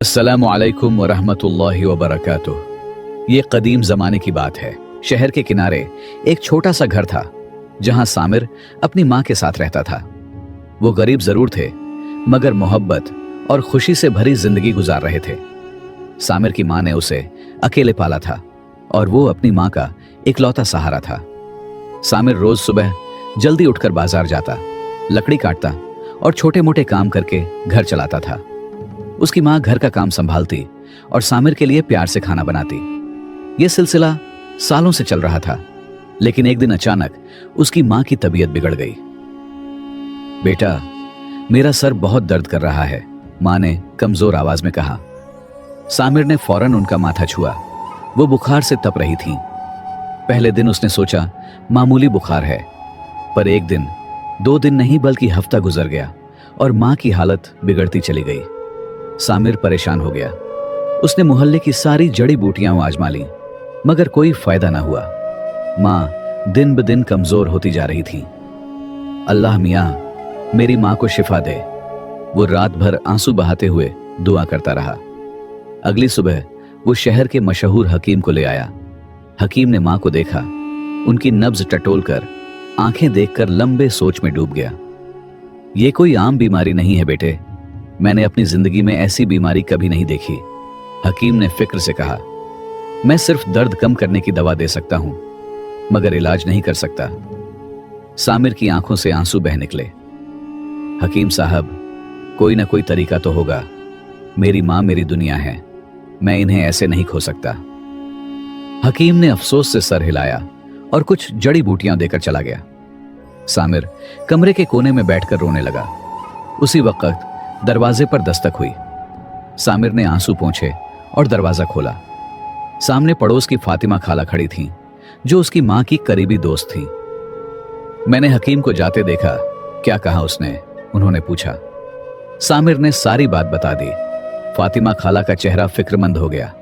अस्सलामु अलैकुम वरहमतुल्लाहि वबरकातुह। ये कदीम ज़माने की बात है। शहर के किनारे एक छोटा सा घर था जहां सामिर अपनी माँ के साथ रहता था। वो गरीब जरूर थे मगर मोहब्बत और खुशी से भरी जिंदगी गुजार रहे थे। सामिर की माँ ने उसे अकेले पाला था और वो अपनी माँ का इकलौता सहारा था। सामिर रोज सुबह जल्दी उठकर बाजार जाता, लकड़ी काटता और छोटे मोटे काम करके घर चलाता था। उसकी माँ घर का काम संभालती और सामिर के लिए प्यार से खाना बनाती। यह सिलसिला सालों से चल रहा था, लेकिन एक दिन अचानक उसकी माँ की तबीयत बिगड़ गई। बेटा, मेरा सर बहुत दर्द कर रहा है, माँ ने कमजोर आवाज में कहा। सामिर ने फौरन उनका माथा छुआ। वो बुखार से तप रही थीं। पहले दिन उसने सोचा मामूली बुखार है, पर एक दिन, 2 दिन नहीं बल्कि हफ्ता गुजर गया और माँ की हालत बिगड़ती चली गई। सामिर परेशान हो गया। उसने मोहल्ले की सारी जड़ी बूटियां आजमा ली, मगर कोई फायदा ना हुआ। माँ दिन ब दिन कमजोर होती जा रही थी। अल्लाह मियाँ, मेरी माँ को शिफा दे। वो रात भर आंसू बहाते हुए दुआ करता रहा। अगली सुबह वो शहर के मशहूर हकीम को ले आया। हकीम ने माँ को देखा, उनकी नब्ज टटोलकर आंखें देखकर लंबे सोच में डूब गया। ये कोई आम बीमारी नहीं है बेटे, मैंने अपनी जिंदगी में ऐसी बीमारी कभी नहीं देखी। हकीम ने फिक्र से कहा, मैं सिर्फ दर्द कम करने की दवा दे सकता हूं, मगर इलाज नहीं कर सकता। सामिर की आंखों से आंसू बह निकले। हकीम साहब, कोई ना कोई तरीका तो होगा। मेरी मां मेरी दुनिया है, मैं इन्हें ऐसे नहीं खो सकता। हकीम ने अफसोस से सर हिलाया और कुछ जड़ी बूटियां देकर चला गया। सामिर कमरे के कोने में बैठकर रोने लगा। उसी वक्त दरवाजे पर दस्तक हुई। सामिर ने आंसू पोंछे और दरवाजा खोला। सामने पड़ोस की फातिमा खाला खड़ी थीं, जो उसकी मां की करीबी दोस्त थी। मैंने हकीम को जाते देखा, क्या कहा उसने? उन्होंने पूछा। सामिर ने सारी बात बता दी। फातिमा खाला का चेहरा फिक्रमंद हो गया।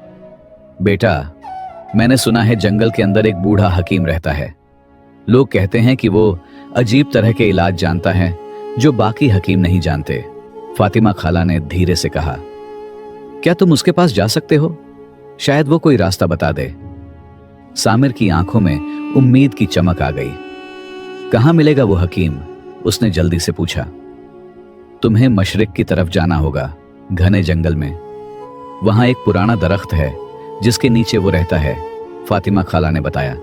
बेटा, मैंने सुना है जंगल के अंदर एक बूढ़ा हकीम रहता है। लोग कहते हैं कि वो अजीब तरह के इलाज जानता है जो बाकी हकीम नहीं जानते। फातिमा खाला ने धीरे से कहा, क्या तुम उसके पास जा सकते हो? शायद वो कोई रास्ता बता दे। सामिर की आंखों में उम्मीद की चमक आ गई। कहां मिलेगा वो हकीम? उसने जल्दी से पूछा। तुम्हें मशरिक की तरफ जाना होगा, घने जंगल में। वहां एक पुराना दरख्त है जिसके नीचे वो रहता है, फातिमा खाला ने बताया।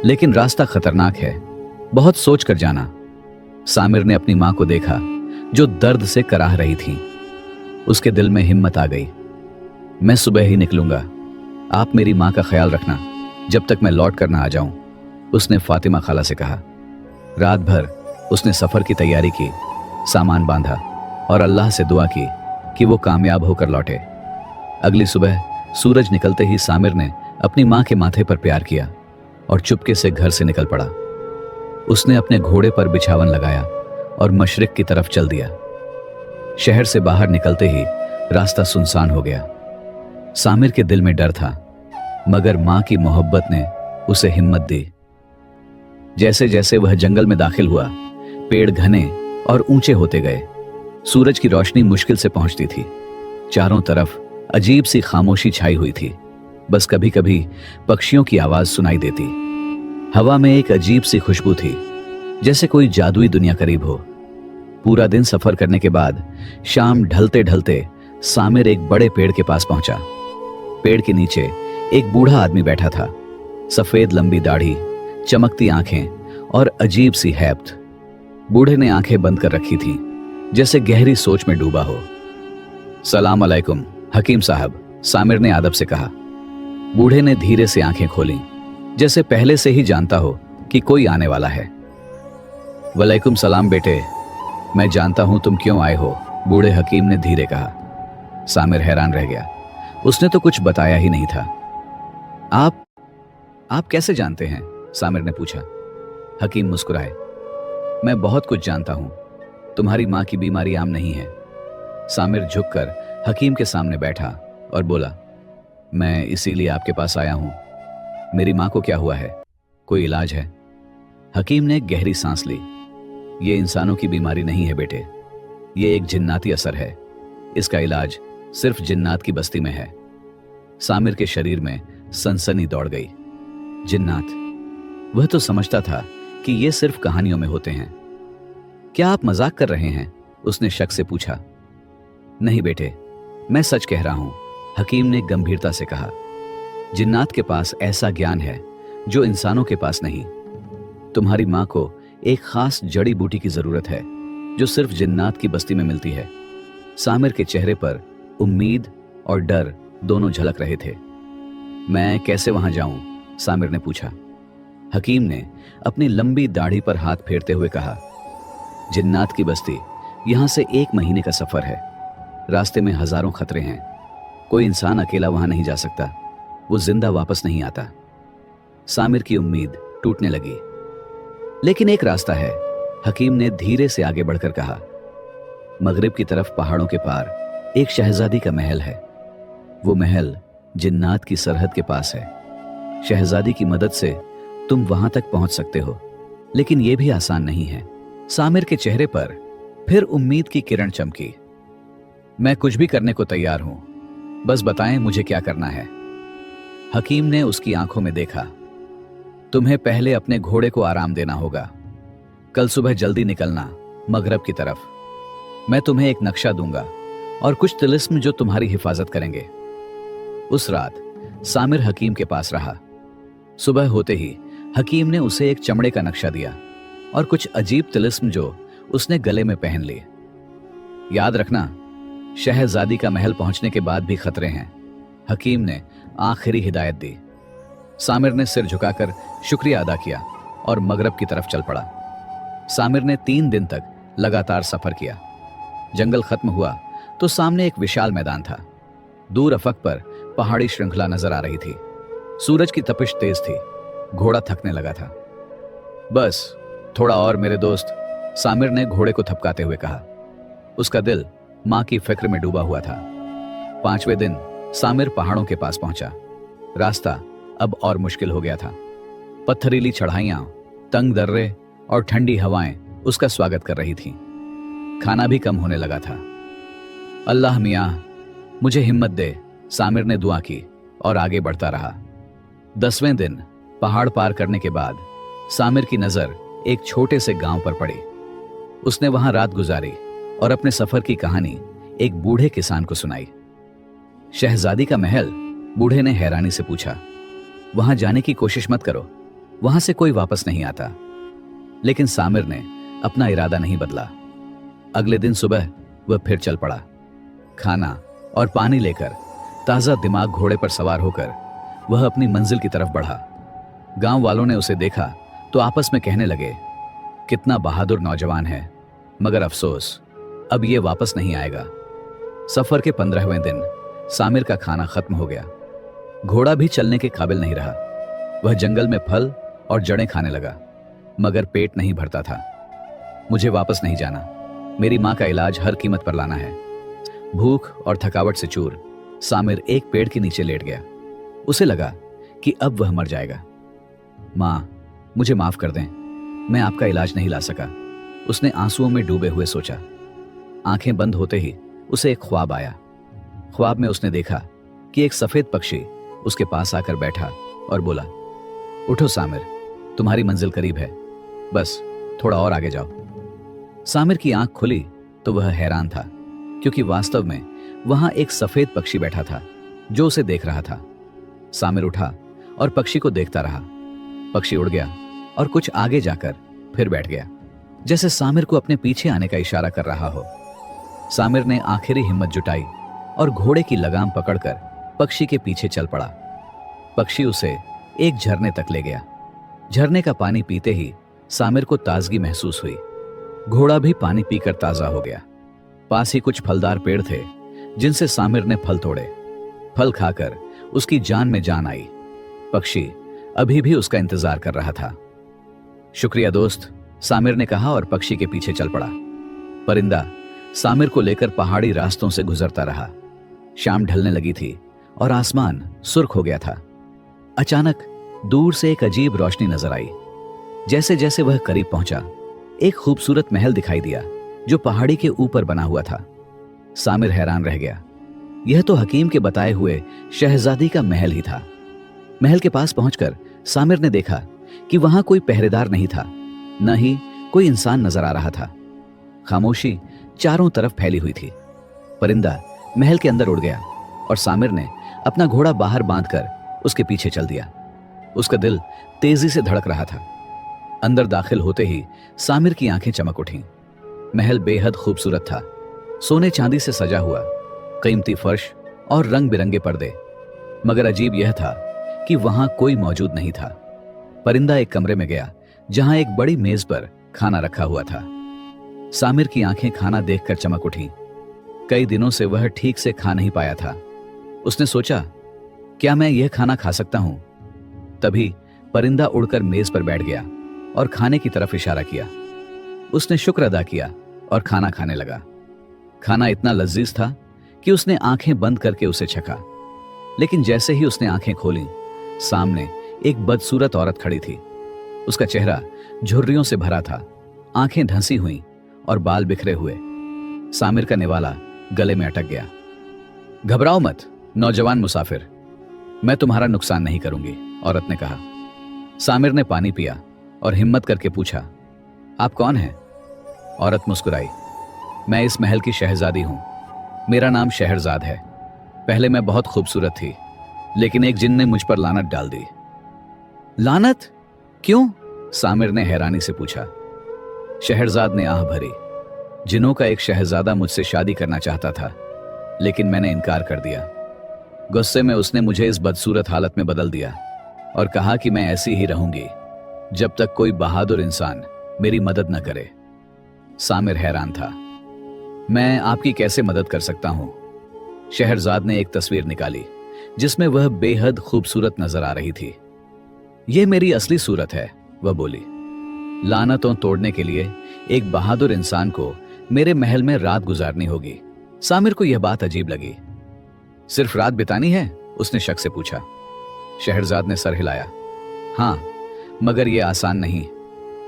लेकिन रास्ता खतरनाक है, बहुत सोच कर जाना। सामिर ने अपनी मां को देखा जो दर्द से कराह रही थी। उसके दिल में हिम्मत आ गई। मैं सुबह ही निकलूंगा, आप मेरी मां का ख्याल रखना जब तक मैं लौट कर ना आ जाऊं, उसने फातिमा खाला से कहा। रात भर उसने सफर की तैयारी की, सामान बांधा और अल्लाह से दुआ की कि वो कामयाब होकर लौटे। अगली सुबह सूरज निकलते ही सामिर ने अपनी मां के माथे पर प्यार किया और चुपके से घर से निकल पड़ा। उसने अपने घोड़े पर बिछावन लगाया और मशरिक की तरफ चल दिया। शहर से बाहर निकलते ही रास्ता सुनसान हो गया। सामिर के दिल में डर था, मगर मां की मोहब्बत ने उसे हिम्मत दी। जैसे जैसे वह जंगल में दाखिल हुआ, पेड़ घने और ऊंचे होते गए। सूरज की रोशनी मुश्किल से पहुंचती थी। चारों तरफ अजीब सी खामोशी छाई हुई थी। बस कभी कभी पक्षियों की आवाज सुनाई देती। हवा में एक अजीब सी खुशबू थी, जैसे कोई जादुई दुनिया करीब हो। पूरा दिन सफर करने के बाद शाम ढलते ढलते सामिर एक बड़े पेड़ के पास पहुंचा। पेड़ के नीचे एक बूढ़ा आदमी बैठा था। सफेद लंबी दाढ़ी, चमकती आंखें और अजीब सी हैबत। बूढ़े ने आंखें बंद कर रखी थी, जैसे गहरी सोच में डूबा हो। सलाम अलैकुम हकीम साहब, सामिर ने आदब से कहा। बूढ़े ने धीरे से आंखें खोली, जैसे पहले से ही जानता हो कि कोई आने वाला है। वलैकुम सलाम बेटे, मैं जानता हूं तुम क्यों आए हो, बूढ़े हकीम ने धीरे कहा। सामिर हैरान रह गया। उसने तो कुछ बताया ही नहीं था। आप कैसे जानते हैं? सामिर ने पूछा। हकीम मुस्कुराए। मैं बहुत कुछ जानता हूं। तुम्हारी मां की बीमारी आम नहीं है। सामिर झुककर हकीम के सामने बैठा और बोला, मैं इसीलिए आपके पास आया हूं। मेरी मां को क्या हुआ है? कोई इलाज है? हकीम ने गहरी सांस ली। ये इंसानों की बीमारी नहीं है बेटे, ये एक जिन्नाती असर है। इसका इलाज सिर्फ जिन्नात की बस्ती में है। सामिर के शरीर में सनसनी दौड़ गई। जिन्नात? वह तो समझता था कि ये सिर्फ कहानियों में होते हैं। क्या आप मजाक कर रहे हैं? उसने शक से पूछा। नहीं बेटे, मैं सच कह रहा हूं, हकीम ने गंभीरता से कहा। जिन्नात के पास ऐसा ज्ञान है जो इंसानों के पास नहीं। तुम्हारी मां को एक खास जड़ी बूटी की जरूरत है जो सिर्फ जिन्नात की बस्ती में मिलती है। सामिर के चेहरे पर उम्मीद और डर दोनों झलक रहे थे। मैं कैसे वहां जाऊं? सामिर ने पूछा। हकीम ने अपनी लंबी दाढ़ी पर हाथ फेरते हुए कहा, जिन्नात की बस्ती यहां से 1 महीने का सफर है। रास्ते में हजारों खतरे हैं। कोई इंसान अकेला वहां नहीं जा सकता। वो जिंदा वापस नहीं आता। सामिर की उम्मीद टूटने लगी। लेकिन एक रास्ता है, हकीम ने धीरे से आगे बढ़कर कहा। मगरिब की तरफ पहाड़ों के पार एक शहजादी का महल है। वो महल जिन्नात की सरहद के पास है। शहजादी की मदद से तुम वहां तक पहुंच सकते हो, लेकिन यह भी आसान नहीं है। सामिर के चेहरे पर फिर उम्मीद की किरण चमकी। मैं कुछ भी करने को तैयार हूं, बस बताएं मुझे क्या करना है। हकीम ने उसकी आंखों में देखा। तुम्हें पहले अपने घोड़े को आराम देना होगा। कल सुबह जल्दी निकलना मगरब की तरफ। मैं तुम्हें एक नक्शा दूंगा और कुछ तिलिस्म जो तुम्हारी हिफाजत करेंगे। उस रात सामिर हकीम के पास रहा। सुबह होते ही हकीम ने उसे एक चमड़े का नक्शा दिया और कुछ अजीब तिलिस्म जो उसने गले में पहन लिए। याद रखना, शहजादी का महल पहुंचने के बाद भी खतरे हैं, हकीम ने आखिरी हिदायत दी। सामिर ने सिर झुकाकर शुक्रिया अदा किया और मगरब की तरफ चल पड़ा। सामिर ने 3 दिन तक लगातार सफर किया। जंगल खत्म हुआ तो सामने एक विशाल मैदान था। दूर अफक पर पहाड़ी श्रृंखला नजर आ रही थी। सूरज की तपिश तेज थी। घोड़ा थकने लगा था। बस थोड़ा और मेरे दोस्त, सामिर ने घोड़े को थपकाते हुए कहा। उसका दिल मां की फिक्र में डूबा हुआ था। 5वें दिन सामिर पहाड़ों के पास पहुंचा। रास्ता अब और मुश्किल हो गया था। पत्थरीली चढ़ाइयां, तंग दर्रे और ठंडी हवाएं उसका स्वागत कर रही थीं। खाना भी कम होने लगा था। अल्लाह मियां, मुझे हिम्मत दे, सामिर ने दुआ की और आगे बढ़ता रहा। 10वें दिन पहाड़ पार करने के बाद सामिर की नजर एक छोटे से गांव पर पड़ी। उसने वहां रात गुजारी और अपने सफर की कहानी एक बूढ़े किसान को सुनाई। शहजादी का महल? बूढ़े ने हैरानी से पूछा। वहां जाने की कोशिश मत करो, वहां से कोई वापस नहीं आता। लेकिन सामिर ने अपना इरादा नहीं बदला। अगले दिन सुबह वह फिर चल पड़ा। खाना और पानी लेकर ताजा दिमाग घोड़े पर सवार होकर वह अपनी मंजिल की तरफ बढ़ा। गांव वालों ने उसे देखा तो आपस में कहने लगे, कितना बहादुर नौजवान है, मगर अफसोस अब ये वापस नहीं आएगा। सफर के 15वें दिन सामिर का खाना खत्म हो गया। घोड़ा भी चलने के काबिल नहीं रहा। वह जंगल में फल और जड़ें खाने लगा, मगर पेट नहीं भरता था। मुझे वापस नहीं जाना, मेरी मां का इलाज हर कीमत पर लाना है। भूख और थकावट से चूर सामिर एक पेड़ के नीचे लेट गया। उसे लगा कि अब वह मर जाएगा। मां, मुझे माफ कर दें, मैं आपका इलाज नहीं ला सका, उसने आंसुओं में डूबे हुए सोचा। आंखें बंद होते ही उसे एक ख्वाब आया। ख्वाब में उसने देखा कि एक सफेद पक्षी उसके पास आकर बैठा और बोला, उठो सामिर, तुम्हारी मंजिल करीब है, बस थोड़ा और आगे जाओ। सामिर की आंख खुली तो वह हैरान था, क्योंकि वास्तव में वहां एक सफेद पक्षी बैठा था जो उसे देख रहा था। सामिर उठा और पक्षी को देखता रहा। पक्षी उड़ गया और कुछ आगे जाकर फिर बैठ गया, जैसे सामिर को अपने पीछे आने का इशारा कर रहा हो। सामिर ने आखिरी हिम्मत जुटाई और घोड़े की लगाम पकड़कर पक्षी के पीछे चल पड़ा। पक्षी उसे एक झरने तक ले गया। झरने का पानी पीते ही सामिर को ताजगी महसूस हुई। घोड़ा भी पानी पीकर ताजा हो गया। पास ही कुछ फलदार पेड़ थे जिनसे सामिर ने फल तोड़े। फल खाकर उसकी जान में जान आई। पक्षी अभी भी उसका इंतजार कर रहा था। शुक्रिया दोस्त, सामिर ने कहा और पक्षी के पीछे चल पड़ा। परिंदा सामिर को लेकर पहाड़ी रास्तों से गुजरता रहा। शाम ढलने लगी थी और आसमान सुर्ख हो गया था। अचानक दूर से एक अजीब रोशनी नजर आई। जैसे जैसे वह करीब पहुंचा, एक खूबसूरत महल दिखाई दिया जो पहाड़ी के ऊपर बना हुआ था। सामिर हैरान रह गया। यह तो हकीम के बताए हुए शहजादी का महल ही था। महल के पास पहुंचकर सामिर ने देखा कि वहां कोई पहरेदार नहीं था, न ही कोई इंसान नजर आ रहा था। खामोशी चारों तरफ फैली हुई थी। परिंदा महल के अंदर उड़ गया और सामिर ने अपना घोड़ा बाहर बांधकर उसके पीछे चल दिया। उसका दिल तेजी से धड़क रहा था। अंदर दाखिल होते ही सामिर की आंखें चमक उठीं। महल बेहद खूबसूरत था, सोने चांदी से सजा हुआ, कीमती फर्श और रंग बिरंगे पर्दे। मगर अजीब यह था कि वहां कोई मौजूद नहीं था। परिंदा एक कमरे में गया जहां एक बड़ी मेज पर खाना रखा हुआ था। सामिर की आंखें खाना देखकर चमक उठी। कई दिनों से वह ठीक से खा नहीं पाया था। उसने सोचा, क्या मैं यह खाना खा सकता हूं? तभी परिंदा उड़कर मेज पर बैठ गया और खाने की तरफ इशारा किया। उसने शुक्र अदा किया और खाना खाने लगा। खाना इतना लजीज था कि उसने आंखें बंद करके उसे चखा। लेकिन जैसे ही उसने आंखें खोलीं, सामने एक बदसूरत औरत खड़ी थी। उसका चेहरा झुर्रियों से भरा था, आंखें धंसी हुई और बाल बिखरे हुए। सामिर का निवाला गले में अटक गया। घबराओ मत नौजवान मुसाफिर, मैं तुम्हारा नुकसान नहीं करूंगी, औरत ने कहा। सामिर ने पानी पिया और हिम्मत करके पूछा, आप कौन हैं? औरत मुस्कुराई, मैं इस महल की शहजादी हूं। मेरा नाम शहरजाद है। पहले मैं बहुत खूबसूरत थी, लेकिन एक जिन ने मुझ पर लानत डाल दी। लानत? क्यों? सामिर ने हैरानी से पूछा। शहरजाद ने आह भरी। जिनों का एक शहजादा मुझसे शादी करना चाहता था, लेकिन मैंने इनकार कर दिया। गुस्से में उसने मुझे इस बदसूरत हालत में बदल दिया और कहा कि मैं ऐसी ही रहूंगी जब तक कोई बहादुर इंसान मेरी मदद न करे। सामिर हैरान था। मैं आपकी कैसे मदद कर सकता हूं? शहरजाद ने एक तस्वीर निकाली जिसमें वह बेहद खूबसूरत नजर आ रही थी। यह मेरी असली सूरत है, वह बोली। लानतों तोड़ने के लिए एक बहादुर इंसान को मेरे महल में रात गुजारनी होगी। सामिर को यह बात अजीब लगी। सिर्फ रात बितानी है? उसने शक से पूछा। शहरजाद ने सर हिलाया। हां, मगर यह आसान नहीं।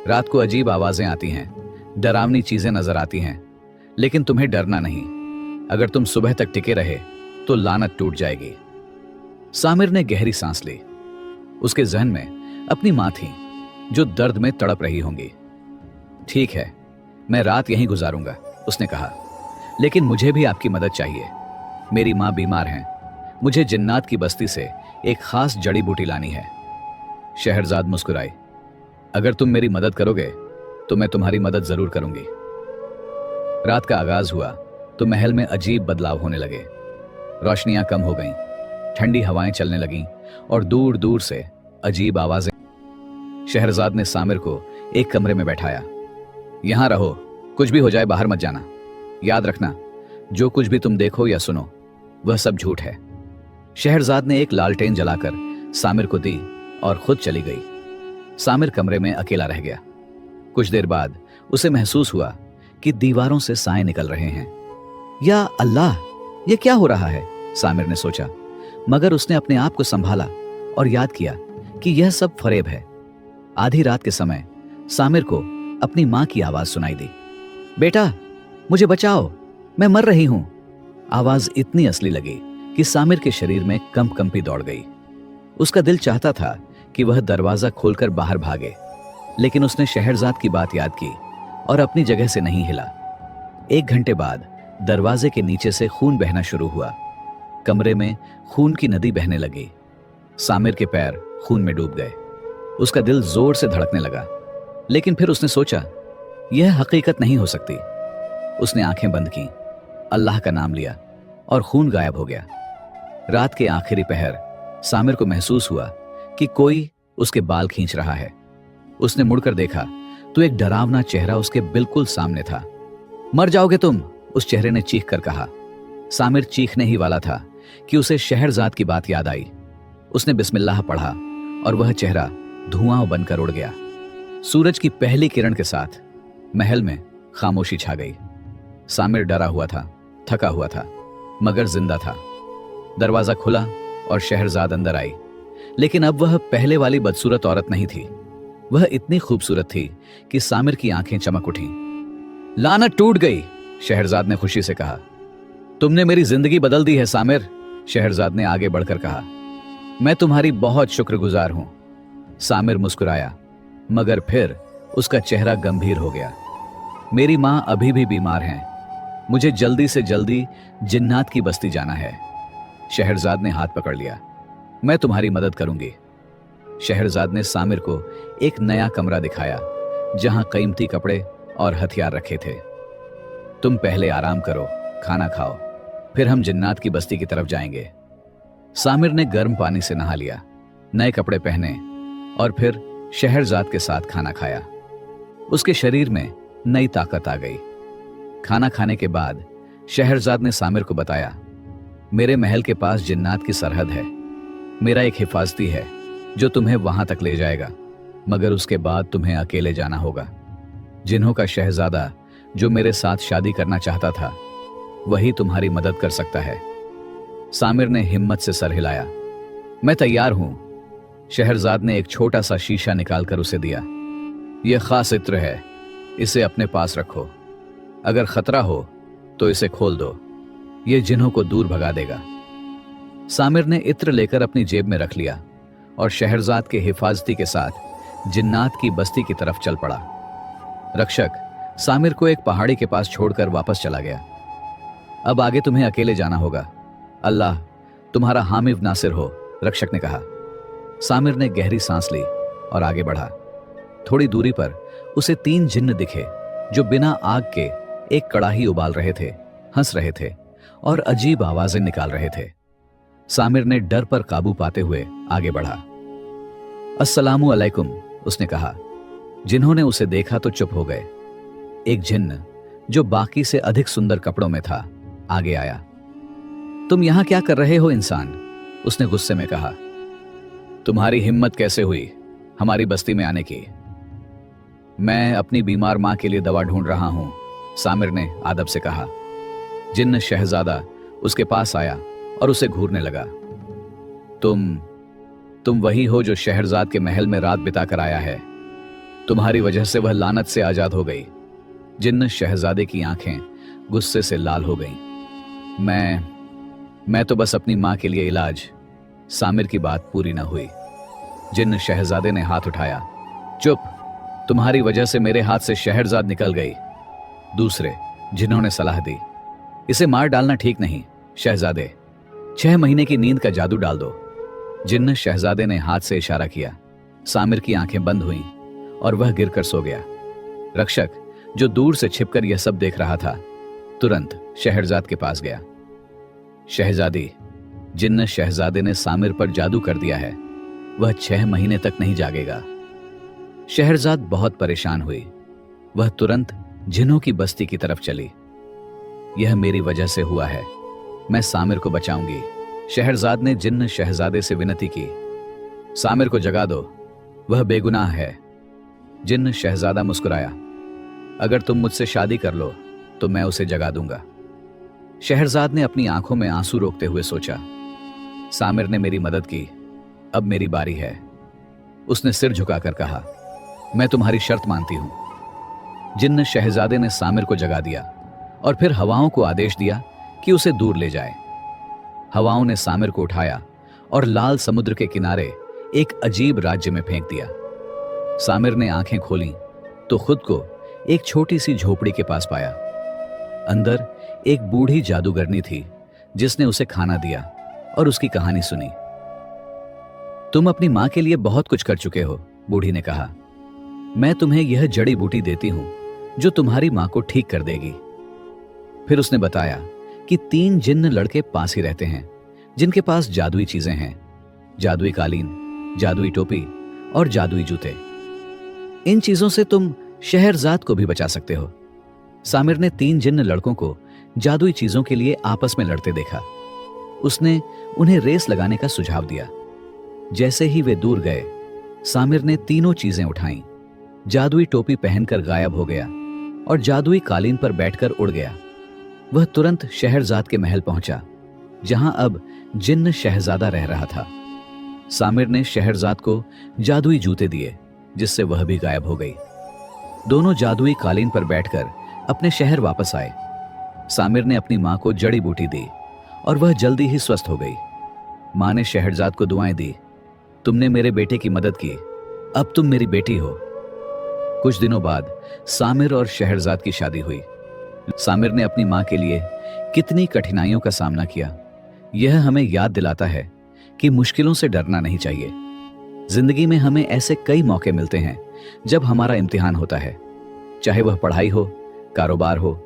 रात को अजीब आवाजें आती हैं, डरावनी चीजें नजर आती हैं, लेकिन तुम्हें डरना नहीं। अगर तुम सुबह तक टिके रहे तो लानत टूट जाएगी। सामिर ने गहरी सांस ली। उसके जहन में अपनी मां थी जो दर्द में तड़प रही होंगी। ठीक है, मैं रात यहीं गुजारूंगा, उसने कहा, लेकिन मुझे भी आपकी मदद चाहिए। मेरी मां बीमार हैं। मुझे जिन्नात की बस्ती से एक खास जड़ी बूटी लानी है। शहरजाद मुस्कुराई। अगर तुम मेरी मदद करोगे तो मैं तुम्हारी मदद जरूर करूंगी। रात का आगाज हुआ तो महल में अजीब बदलाव होने लगे। रोशनियां कम हो गईं, ठंडी हवाएं चलने लगीं और दूर दूर से अजीब आवाजें। शहरजाद ने सामिर को एक कमरे में बैठाया। यहां रहो, कुछ भी हो जाए बाहर मत जाना। याद रखना, जो कुछ भी तुम देखो या सुनो वह सब झूठ है। शहरजाद ने एक लालटेन जलाकर सामिर को दी और खुद चली गई। सामिर कमरे में अकेला रह गया। कुछ देर बाद उसे महसूस हुआ कि दीवारों से साए निकल रहे हैं। या अल्लाह, यह क्या हो रहा है? सामिर ने सोचा, मगर उसने अपने आप को संभाला और याद किया कि यह सब फरेब है। आधी रात के समय सामिर को अपनी मां की आवाज सुनाई दी। बेटा, मुझे बचाओ, मैं मर रही हूं। आवाज इतनी असली लगी कि सामिर के शरीर में कंपी दौड़ गई। उसका दिल चाहता था कि वह दरवाजा खोलकर बाहर भागे, लेकिन उसने शहरजाद की बात याद की और अपनी जगह से नहीं हिला। 1 घंटे बाद दरवाजे के नीचे से खून बहना शुरू हुआ। कमरे में खून की नदी बहने लगी। सामिर के पैर खून में डूब गए। उसका दिल जोर से धड़कने लगा, लेकिन फिर उसने सोचा, यह हकीकत नहीं हो सकती। उसने आंखें बंद की, अल्लाह का नाम लिया और खून गायब हो गया। रात के आखिरी पहर सामिर को महसूस हुआ कि कोई उसके बाल खींच रहा है। उसने मुड़कर देखा तो एक डरावना चेहरा उसके बिल्कुल सामने था। मर जाओगे तुम, उस चेहरे ने चीख कर कहा। सामिर चीखने ही वाला था कि उसे शहरजाद की बात याद आई। उसने बिस्मिल्लाह पढ़ा और वह चेहरा धुआं बनकर उड़ गया। सूरज की पहली किरण के साथ महल में खामोशी छा गई। सामिर डरा हुआ था, थका हुआ था, मगर जिंदा था। दरवाजा खुला और शहरजाद अंदर आई, लेकिन अब वह पहले वाली बदसूरत औरत नहीं थी। वह इतनी खूबसूरत थी कि सामिर की आंखें चमक उठी। लानत टूट गई, शहरजाद ने खुशी से कहा। तुमने मेरी जिंदगी बदल दी है सामिर, शहरजाद ने आगे बढ़कर कहा। मैं तुम्हारी बहुत शुक्रगुजार हूं। सामिर मुस्कुराया, मगर फिर उसका चेहरा गंभीर हो गया। मेरी मां अभी भी बीमार हैं। मुझे जल्दी से जल्दी जिन्नात की बस्ती जाना है। शहरजाद ने हाथ पकड़ लिया। मैं तुम्हारी मदद करूंगी। शहरजाद ने सामिर को एक नया कमरा दिखाया जहां कीमती कपड़े और हथियार रखे थे। तुम पहले आराम करो, खाना खाओ, फिर हम जिन्नात की बस्ती की तरफ जाएंगे। सामिर ने गर्म पानी से नहा लिया, नए कपड़े पहने और फिर शहरजाद के साथ खाना खाया। उसके शरीर में नई ताकत आ गई। खाना खाने के बाद शहरजाद ने सामिर को बताया, मेरे महल के पास जिन्नात की सरहद है। मेरा एक हिफाजती है जो तुम्हें वहां तक ले जाएगा, मगर उसके बाद तुम्हें अकेले जाना होगा। जिन्हों का शहजादा जो मेरे साथ शादी करना चाहता था, वही तुम्हारी मदद कर सकता है। सामिर ने हिम्मत से सर हिलाया। मैं तैयार हूं। शहरजाद ने एक छोटा सा शीशा निकालकर उसे दिया। यह खास इत्र है, इसे अपने पास रखो। अगर खतरा हो तो इसे खोल दो, यह जिन्हों को दूर भगा देगा। सामिर ने इत्र लेकर अपनी जेब में रख लिया और शहरजाद के हिफाजती के साथ जिन्नात की बस्ती की तरफ चल पड़ा। रक्षक सामिर को एक पहाड़ी के पास छोड़कर वापस चला गया। अब आगे तुम्हें अकेले जाना होगा। अल्लाह तुम्हारा हामिद नासिर हो, रक्षक ने कहा। सामिर ने गहरी सांस ली और आगे बढ़ा। थोड़ी दूरी पर उसे 3 जिन्न दिखे जो बिना आग के एक कड़ाही उबाल रहे थे, हंस रहे थे और अजीब आवाजें निकाल रहे थे। सामिर ने डर पर काबू पाते हुए आगे बढ़ा। अस्सलामु अलैकुम, उसने कहा। जिन्होंने उसे देखा तो चुप हो गए। एक जिन्न जो बाकी से अधिक सुंदर कपड़ों में था आगे आया। तुम यहां क्या कर रहे हो इंसान, उसने गुस्से में कहा। तुम्हारी हिम्मत कैसे हुई हमारी बस्ती में आने की? मैं अपनी बीमार मां के लिए दवा ढूंढ रहा हूं, सामिर ने आदब से कहा। जिन्न शहजादा उसके पास आया और उसे घूरने लगा। तुम वही हो जो शहरजाद के महल में रात बिताकर आया है। तुम्हारी वजह से वह लानत से आजाद हो गई। जिन्न शहजादे की आंखें गुस्से से लाल हो गईं। मैं तो बस अपनी मां के लिए इलाज। सामिर की बात पूरी न हुई। जिन्न शहजादे ने हाथ उठाया। चुप, तुम्हारी वजह से मेरे हाथ से शहरजाद निकल गई। दूसरे जिन्होंने सलाह दी, इसे मार डालना ठीक नहीं। शहजादे 6 महीने की नींद का जादू डाल दो। जिन्न शहजादे ने हाथ से इशारा किया। सामिर की आंखें बंद हुईं और वह गिरकर सो गया। रक्षक जो दूर से छिपकर यह सब देख रहा था, तुरंत शहरजाद के पास गया। शहजादी, जिन्न शहजादे ने सामिर पर जादू कर दिया है। वह 6 महीने तक नहीं जागेगा। शहरजाद बहुत परेशान हुई। वह तुरंत जिन्हों की बस्ती की तरफ चली। यह मेरी वजह से हुआ है, मैं सामिर को बचाऊंगी। शहरजाद ने जिन्न शहजादे से विनती की। सामिर को जगा दो, वह बेगुनाह है। जिन्न शहजादा मुस्कुराया। अगर तुम मुझसे शादी कर लो तो मैं उसे जगा दूंगा। शहरजाद ने अपनी आंखों में आंसू रोकते हुए सोचा, सामिर ने मेरी मदद की, अब मेरी बारी है। उसने सिर झुकाकर कहा, मैं तुम्हारी शर्त मानती हूं। जिन्न शहजादे ने सामिर को जगा दिया और फिर हवाओं को आदेश दिया कि उसे दूर ले जाए। हवाओं ने सामिर को उठाया और लाल समुद्र के किनारे एक अजीब राज्य में फेंक दिया। सामिर ने आंखें खोलीं तो खुद को एक छोटी सी झोपड़ी के पास पाया। अंदर एक बूढ़ी जादूगरनी थी जिसने उसे खाना दिया और उसकी कहानी सुनी। तुम अपनी मां के लिए बहुत कुछ कर चुके हो, बूढ़ी ने कहा। मैं तुम्हें यह जड़ी बूटी देती हूं जो तुम्हारी मां को ठीक कर देगी। फिर उसने बताया कि 3 जिन्न लड़के पास ही रहते हैं जिनके पास जादुई चीजें हैं, जादुई कालीन, जादुई टोपी और जादुई जूते। इन चीजों से तुम शहरजाद को भी बचा सकते हो। सामिर ने 3 जिन्न लड़कों को जादुई चीजों के लिए आपस में लड़ते देखा। उसने उन्हें रेस लगाने का सुझाव दिया। जैसे ही वे दूर गए, सामिर ने तीनों चीजें उठाईं। जादुई टोपी पहनकर गायब हो गया और जादुई कालीन पर बैठकर उड़ गया। वह तुरंत शहरजाद के महल पहुंचा, जहां अब जिन्न शहजादा रह रहा था। सामिर ने शहरजाद को जादुई जूते दिए, जिससे वह भी गायब हो गई। दोनों जादुई कालीन पर बैठकर अपने शहर वापस आए। सामिर ने अपनी माँ को जड़ी बूटी दी और वह जल्दी ही स्वस्थ हो गई। माँ ने शहरजाद को दुआएं दी, तुमने मेरे बेटे की मदद की, अब तुम मेरी बेटी हो। कुछ दिनों बाद सामिर और शहरजाद की शादी हुई। सामिर ने अपनी माँ के लिए कितनी कठिनाइयों का सामना किया। यह हमें याद दिलाता है कि मुश्किलों से डरना नहीं चाहिए। जिंदगी में हमें ऐसे कई मौके मिलते हैं जब हमारा इम्तिहान होता है, चाहे वह पढ़ाई हो, कारोबार हो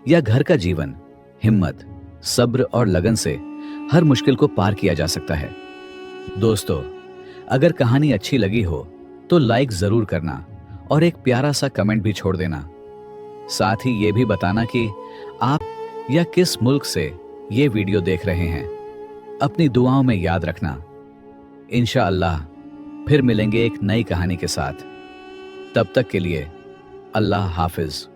या घर का जीवन। हिम्मत, सब्र और लगन से हर मुश्किल को पार किया जा सकता है। दोस्तों, अगर कहानी अच्छी लगी हो तो लाइक जरूर करना और एक प्यारा सा कमेंट भी छोड़ देना। साथ ही ये भी बताना कि आप या किस मुल्क से ये वीडियो देख रहे हैं। अपनी दुआओं में याद रखना। इंशाअल्लाह फिर मिलेंगे एक नई कहानी के साथ। तब तक के लिए अल्लाह हाफिज।